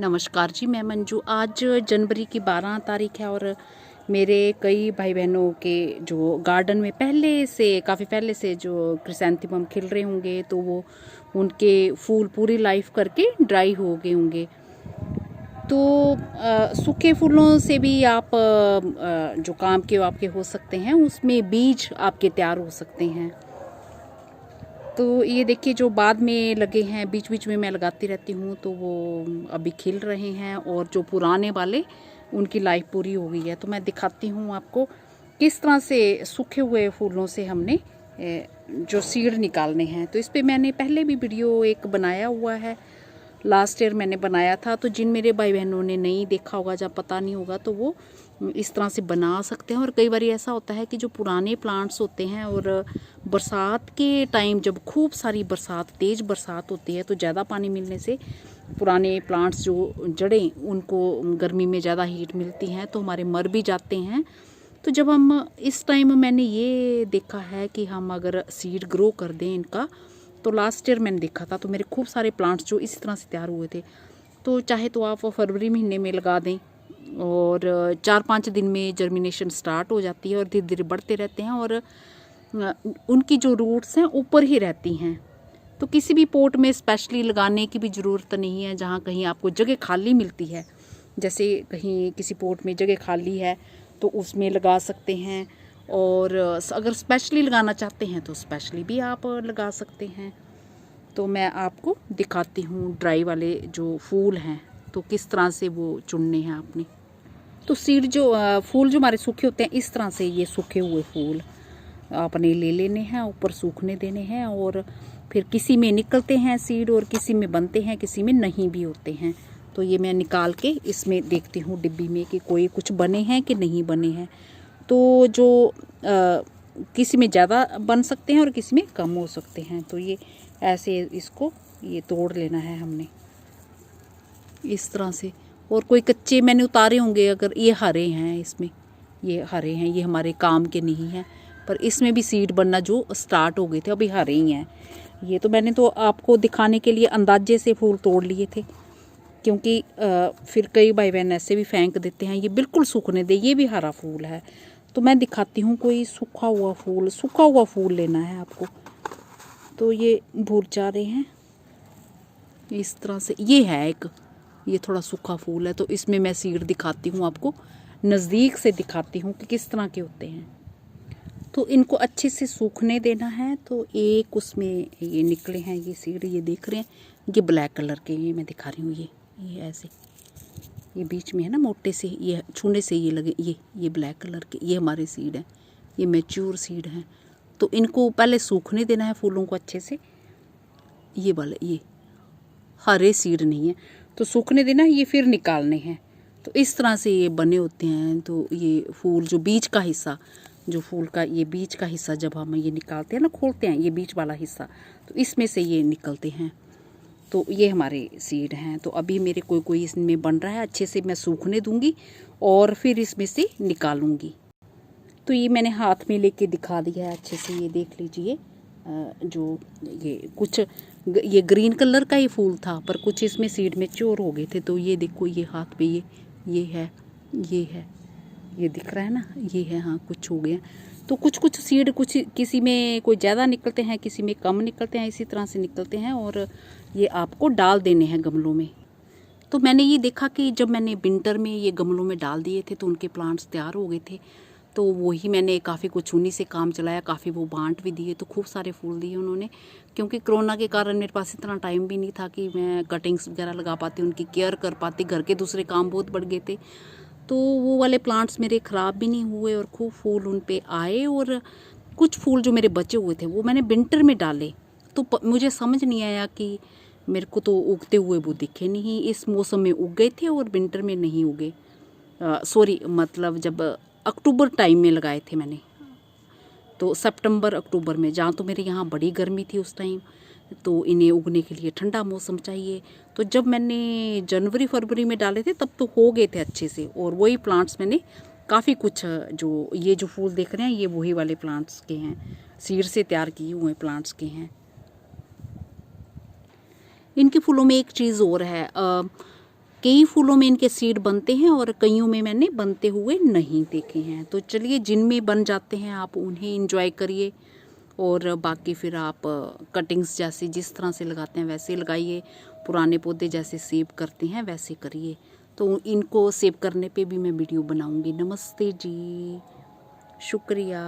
नमस्कार जी, मैं मंजू। आज जनवरी की 12 तारीख है और मेरे कई भाई बहनों के जो गार्डन में काफ़ी पहले से जो क्रिसैंथेमम खिल रहे होंगे, तो वो उनके फूल पूरी लाइफ करके ड्राई हो गए होंगे। तो सूखे फूलों से भी आप जो काम के आपके हो सकते हैं, उसमें बीज आपके तैयार हो सकते हैं। तो ये देखिए, जो बाद में लगे हैं, बीच बीच में मैं लगाती रहती हूँ, तो वो अभी खिल रहे हैं। और जो पुराने वाले, उनकी लाइफ पूरी हो गई है। तो मैं दिखाती हूँ आपको किस तरह से सूखे हुए फूलों से हमने जो सीड निकालने हैं। तो इस पे मैंने पहले भी वीडियो एक बनाया हुआ है, लास्ट ईयर मैंने बनाया था। तो जिन मेरे भाई बहनों ने नहीं देखा होगा, जब पता नहीं होगा, तो वो इस तरह से बना सकते हैं। और कई बार ऐसा होता है कि जो पुराने प्लांट्स होते हैं, और बरसात के टाइम जब खूब सारी बरसात, तेज़ बरसात होती है, तो ज़्यादा पानी मिलने से पुराने प्लांट्स जो जड़ें, उनको गर्मी में ज़्यादा हीट मिलती हैं, तो हमारे मर भी जाते हैं। तो जब हम इस टाइम, मैंने ये देखा है कि हम अगर सीड ग्रो कर दें इनका, तो लास्ट ईयर मैंने देखा था, तो मेरे खूब सारे प्लांट्स जो इसी तरह से तैयार हुए थे। तो चाहे तो आप फरवरी महीने में लगा दें, और 4-5 दिन में जर्मिनेशन स्टार्ट हो जाती है, और धीरे धीरे बढ़ते रहते हैं, और उनकी जो रूट्स हैं ऊपर ही रहती हैं। तो किसी भी पोट में स्पेशली लगाने की भी ज़रूरत नहीं है। जहाँ कहीं आपको जगह खाली मिलती है, जैसे कहीं किसी पोट में जगह खाली है, तो उसमें लगा सकते हैं। और अगर स्पेशली लगाना चाहते हैं, तो स्पेशली भी आप लगा सकते हैं। तो मैं आपको दिखाती हूँ ड्राई वाले जो फूल हैं, तो किस तरह से वो चुनने हैं आपने। तो सीड जो फूल जो हमारे सूखे होते हैं, इस तरह से ये सूखे हुए फूल आपने ले लेने हैं, ऊपर सूखने देने हैं। और फिर किसी में निकलते हैं सीड, और किसी में बनते हैं, किसी में नहीं भी होते हैं। तो ये मैं निकाल के इसमें देखती हूँ डिब्बी में कि कोई कुछ बने हैं कि नहीं बने हैं। तो जो किसी में ज़्यादा बन सकते हैं और किसी में कम हो सकते हैं। तो ये ऐसे इसको ये तोड़ लेना है हमने इस तरह से। और कोई कच्चे मैंने उतारे होंगे, अगर ये हरे हैं, इसमें ये हरे हैं, ये हमारे काम के नहीं हैं, पर इसमें भी सीड बनना जो स्टार्ट हो गए थे, अभी हरे ही हैं ये। तो मैंने तो आपको दिखाने के लिए अंदाजे से फूल तोड़ लिए थे, क्योंकि फिर कई भाई बहन ऐसे भी फेंक देते हैं, ये बिल्कुल सूखने दे, ये भी हरा फूल है। तो मैं दिखाती हूँ कोई सूखा हुआ फूल लेना है आपको। तो ये भूर जा रहे हैं इस तरह से, ये है एक, ये थोड़ा सूखा फूल है। तो इसमें मैं सीड दिखाती हूँ आपको, नज़दीक से दिखाती हूँ कि किस तरह के होते हैं। तो इनको अच्छे से सूखने देना है। तो एक उसमें ये निकले हैं, ये सीड, ये देख रहे हैं, ये ब्लैक कलर के, ये मैं दिखा रही हूँ। ये ऐसे, ये बीच में है ना मोटे से, ये छूने से ये लगे, ये ब्लैक कलर के, ये हमारे सीड हैं, ये मैच्योर सीड हैं। तो इनको पहले सूखने देना है फूलों को अच्छे से। ये वाले, ये हरे सीड नहीं है, तो सूखने देना है, ये फिर निकालने हैं। तो इस तरह से ये बने होते हैं। तो ये फूल जो बीच का हिस्सा, जो फूल का ये बीच का हिस्सा, जब हम ये निकालते हैं ना, खोलते हैं, ये बीच वाला हिस्सा, तो इसमें से ये निकलते हैं। तो ये हमारे सीड हैं। तो अभी मेरे कोई इसमें बन रहा है, अच्छे से मैं सूखने दूंगी और फिर इसमें से निकालूंगी। तो ये मैंने हाथ में लेके दिखा दिया है अच्छे से, ये देख लीजिए। जो ये ग्रीन कलर का ही फूल था, पर कुछ इसमें सीड मैच्योर हो गए थे। तो ये देखो, ये हाथ पे ये है, ये दिख रहा है ना, ये है, हाँ, कुछ हो गया। तो कुछ सीड, कुछ किसी में कोई ज़्यादा निकलते हैं, किसी में कम निकलते हैं, इसी तरह से निकलते हैं। और ये आपको डाल देने हैं गमलों में। तो मैंने ये देखा कि जब मैंने विंटर में ये गमलों में डाल दिए थे, तो उनके प्लांट्स तैयार हो गए थे। तो वही मैंने काफ़ी कुछ उन्हीं से काम चलाया, काफ़ी वो बांट भी दिए। तो खूब सारे फूल दिए उन्होंने, क्योंकि कोरोना के कारण मेरे पास इतना टाइम भी नहीं था कि मैं कटिंग्स वगैरह लगा पाती, उनकी केयर कर पाती, घर के दूसरे काम बहुत बढ़ गए थे। तो वो वाले प्लांट्स मेरे ख़राब भी नहीं हुए, और खूब फूल उन पे आए। और कुछ फूल जो मेरे बचे हुए थे, वो मैंने विंटर में डाले। तो मुझे समझ नहीं आया कि मेरे को तो उगते हुए वो दिखे नहीं। इस मौसम में उग गए थे और विंटर में नहीं उगे। सॉरी, मतलब जब अक्टूबर टाइम में लगाए थे मैंने, तो सितंबर अक्टूबर में, जहाँ तो मेरे यहाँ बड़ी गर्मी थी उस टाइम, तो इन्हें उगने के लिए ठंडा मौसम चाहिए। तो जब मैंने जनवरी फरवरी में डाले थे, तब तो हो गए थे अच्छे से। और वही प्लांट्स मैंने काफ़ी कुछ, जो ये जो फूल देख रहे हैं, ये वही वाले प्लांट्स के हैं, सीड से तैयार किए हुए प्लांट्स के हैं। इनके फूलों में एक चीज़ और है, कई फूलों में इनके सीड बनते हैं और कईयों में मैंने बनते हुए नहीं देखे हैं। तो चलिए, जिनमें बन जाते हैं आप उन्हें इंजॉय करिए, और बाकी फिर आप कटिंग्स जैसे जिस तरह से लगाते हैं वैसे लगाइए, पुराने पौधे जैसे सेव करते हैं वैसे करिए। तो इनको सेव करने पे भी मैं वीडियो बनाऊंगी। नमस्ते जी, शुक्रिया।